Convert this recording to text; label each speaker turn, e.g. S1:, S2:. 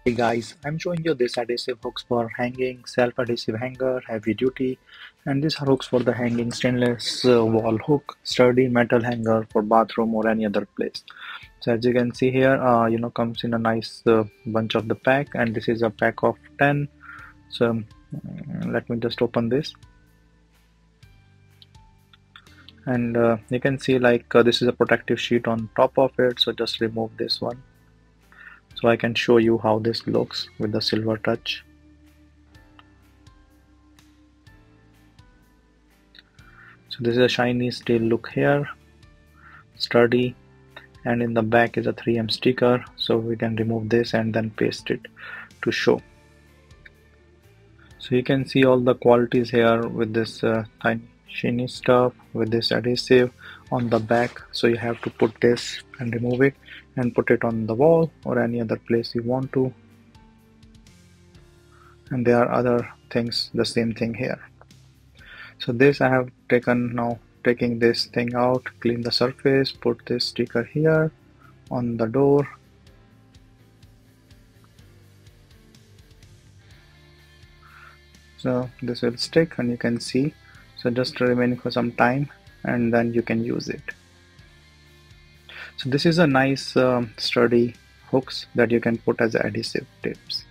S1: Hey guys, I'm showing you this adhesive hooks for hanging, self-adhesive hanger, heavy duty, and these are hooks for the hanging stainless wall hook, sturdy metal hanger for bathroom or any other place. So as you can see here, comes in a nice bunch of the pack, and this is a pack of 10. So let me just open this, and you can see this is a protective sheet on top of it. So just remove this one, so I can show you how this looks with the silver touch. So this is a shiny steel look here, sturdy, and in the back is a 3M sticker, so we can remove this and then paste it to show. So you can see all the qualities here with this tiny shiny stuff with this adhesive on the back. So you have to put this and remove it and put it on the wall or any other place you want to. And there are other things, the same thing here. So this I have taken now, taking this thing out, clean the surface, put this sticker here on the door. So this will stick, and you can see, so just remaining for some time and then you can use it. So this is a nice sturdy hooks that you can put as adhesive tips.